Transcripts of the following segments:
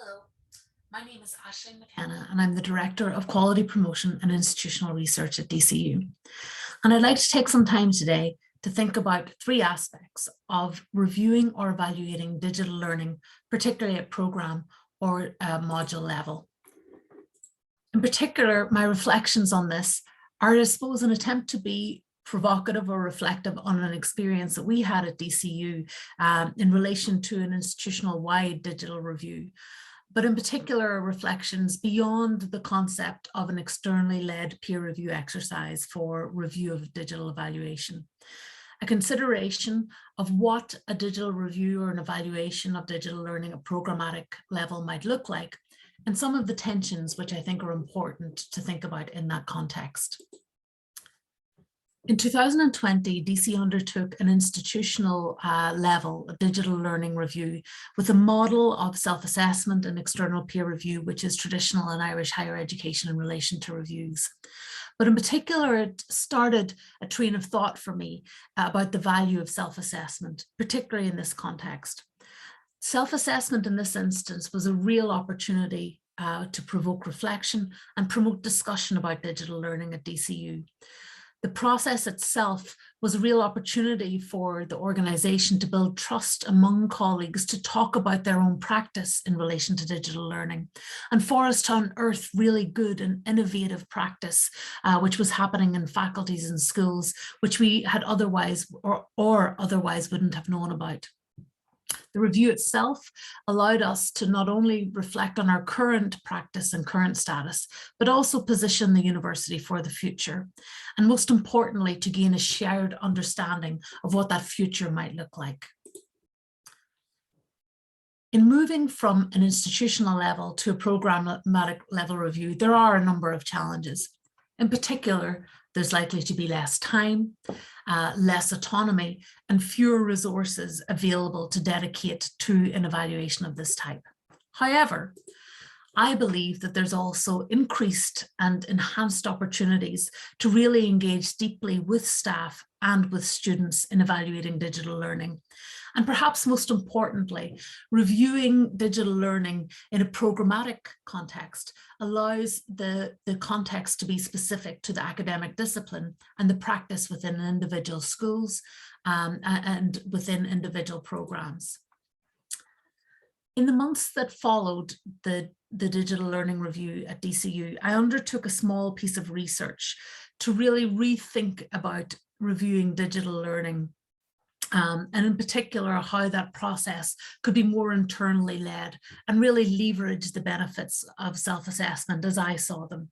Hello, my name is McKenna and I'm the Director of Quality Promotion and Institutional Research at DCU. And I'd like to take some time today to think about three aspects of reviewing or evaluating digital learning, particularly at programme or module level. In particular, my reflections on this are, I suppose, an attempt to be provocative or reflective on an experience that we had at DCU in relation to an institutional-wide digital review, but in particular reflections beyond the concept of an externally led peer review exercise for review of digital evaluation. A consideration of what a digital review or an evaluation of digital learning at programmatic level might look like, and some of the tensions which I think are important to think about in that context. In 2020, DC undertook an institutional level digital learning review with a model of self-assessment and external peer review, which is traditional in Irish higher education in relation to reviews. But in particular, it started a train of thought for me about the value of self-assessment, particularly in this context. Self-assessment in this instance was a real opportunity to provoke reflection and promote discussion about digital learning at DCU. The process itself was a real opportunity for the organisation to build trust among colleagues to talk about their own practice in relation to digital learning, and for us to unearth really good and innovative practice which was happening in faculties and schools, which we had otherwise or otherwise wouldn't have known about. The review itself allowed us to not only reflect on our current practice and current status, but also position the university for the future. And most importantly, to gain a shared understanding of what that future might look like. In moving from an institutional level to a programmatic level review, there are a number of challenges. In particular, there's likely to be less time, less autonomy, and fewer resources available to dedicate to an evaluation of this type. However, I believe that there's also increased and enhanced opportunities to really engage deeply with staff and with students in evaluating digital learning. And perhaps most importantly, reviewing digital learning in a programmatic context allows the context to be specific to the academic discipline and the practice within individual schools and within individual programs. In the months that followed the digital learning review at DCU, I undertook a small piece of research to really rethink about reviewing digital learning, and in particular how that process could be more internally led and really leverage the benefits of self-assessment as I saw them.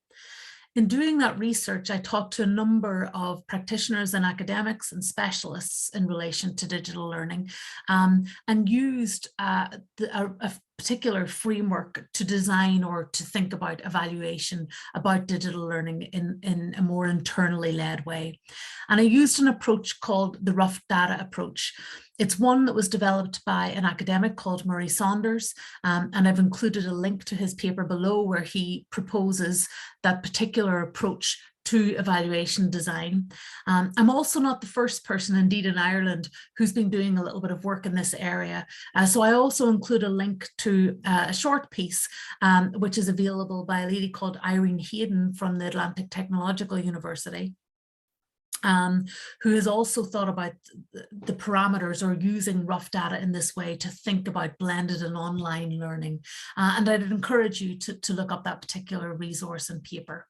In doing that research, I talked to a number of practitioners and academics and specialists in relation to digital learning, and used a particular framework to design or to think about evaluation about digital learning in a more internally led way. And I used an approach called the rough data approach. It's one that was developed by an academic called Murray Saunders, and I've included a link to his paper below where he proposes that particular approach to evaluation design. I'm also not the first person, indeed, in Ireland who's been doing a little bit of work in this area. So I also include a link to a short piece, which is available by a lady called Irene Hayden from the Atlantic Technological University, who has also thought about the parameters or using rough data in this way to think about blended and online learning. And I'd encourage you to look up that particular resource and paper.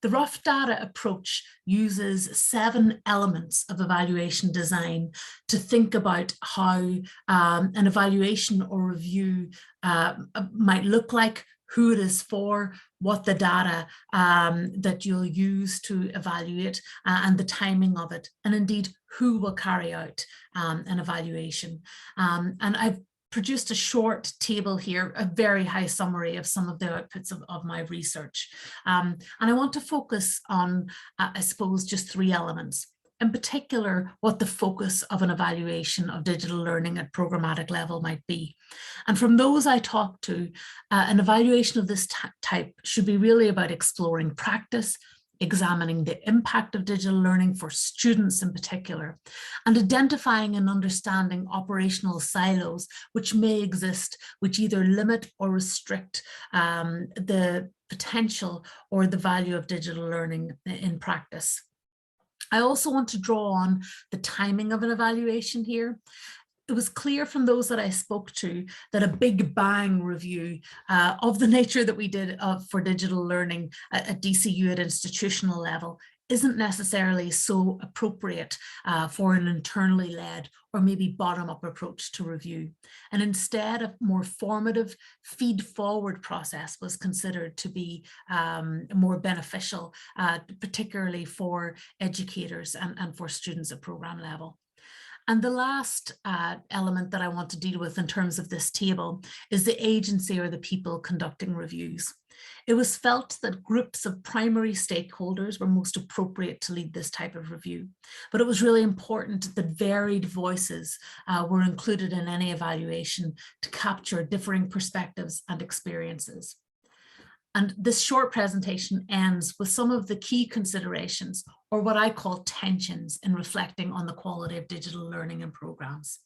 The rough data approach uses 7 elements of evaluation design to think about how an evaluation or review might look like, who it is for, what the data that you'll use to evaluate and the timing of it, and indeed who will carry out an evaluation. And I've produced a short table here, a very high summary of some of the outputs of my research. And I want to focus on, I suppose, just 3 elements. In particular, what the focus of an evaluation of digital learning at programmatic level might be. And from those I talked to, an evaluation of this type should be really about exploring practice, examining the impact of digital learning for students in particular, and identifying and understanding operational silos which may exist, which either limit or restrict the potential or the value of digital learning in practice. I also want to draw on the timing of an evaluation here. It was clear from those that I spoke to that a big bang review of the nature that we did for digital learning at DCU at institutional level isn't necessarily so appropriate for an internally led or maybe bottom-up approach to review. And instead, a more formative feed-forward process was considered to be more beneficial, particularly for educators and for students at programme level. And the last element that I want to deal with in terms of this table is the agency or the people conducting reviews. It was felt that groups of primary stakeholders were most appropriate to lead this type of review, but it was really important that varied voices were included in any evaluation to capture differing perspectives and experiences. And this short presentation ends with some of the key considerations, or what I call tensions, in reflecting on the quality of digital learning in programs.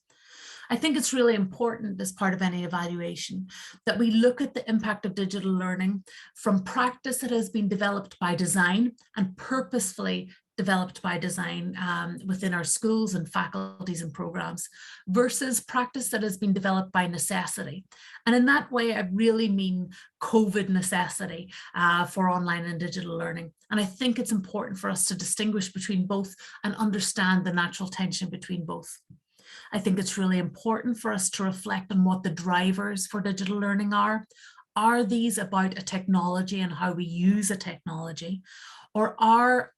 I think it's really important as part of any evaluation that we look at the impact of digital learning from practice that has been developed by design and purposefully developed by design within our schools and faculties and programs versus practice that has been developed by necessity. And in that way, I really mean COVID necessity for online and digital learning. And I think it's important for us to distinguish between both and understand the natural tension between both. I think it's really important for us to reflect on what the drivers for digital learning are. Are these about a technology and how we use a technology, or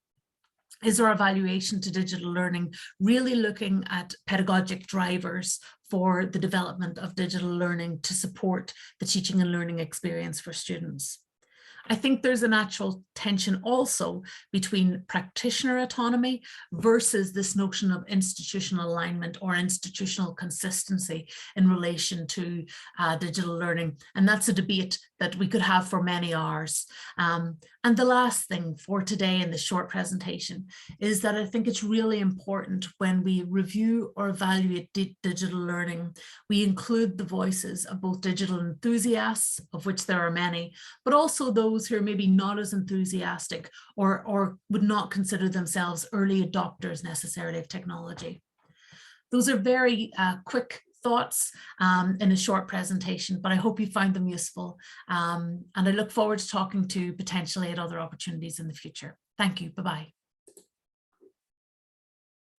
is our evaluation to digital learning really looking at pedagogic drivers for the development of digital learning to support the teaching and learning experience for students? I think there's a natural tension also between practitioner autonomy versus this notion of institutional alignment or institutional consistency in relation to digital learning. And that's a debate that we could have for many hours. And the last thing for today in this short presentation is that I think it's really important when we review or evaluate digital learning, we include the voices of both digital enthusiasts, of which there are many, but also those who are maybe not as enthusiastic or would not consider themselves early adopters necessarily of technology. Those are very quick thoughts in a short presentation, but I hope you find them useful. And I look forward to talking to you potentially at other opportunities in the future. Thank you. Bye-bye.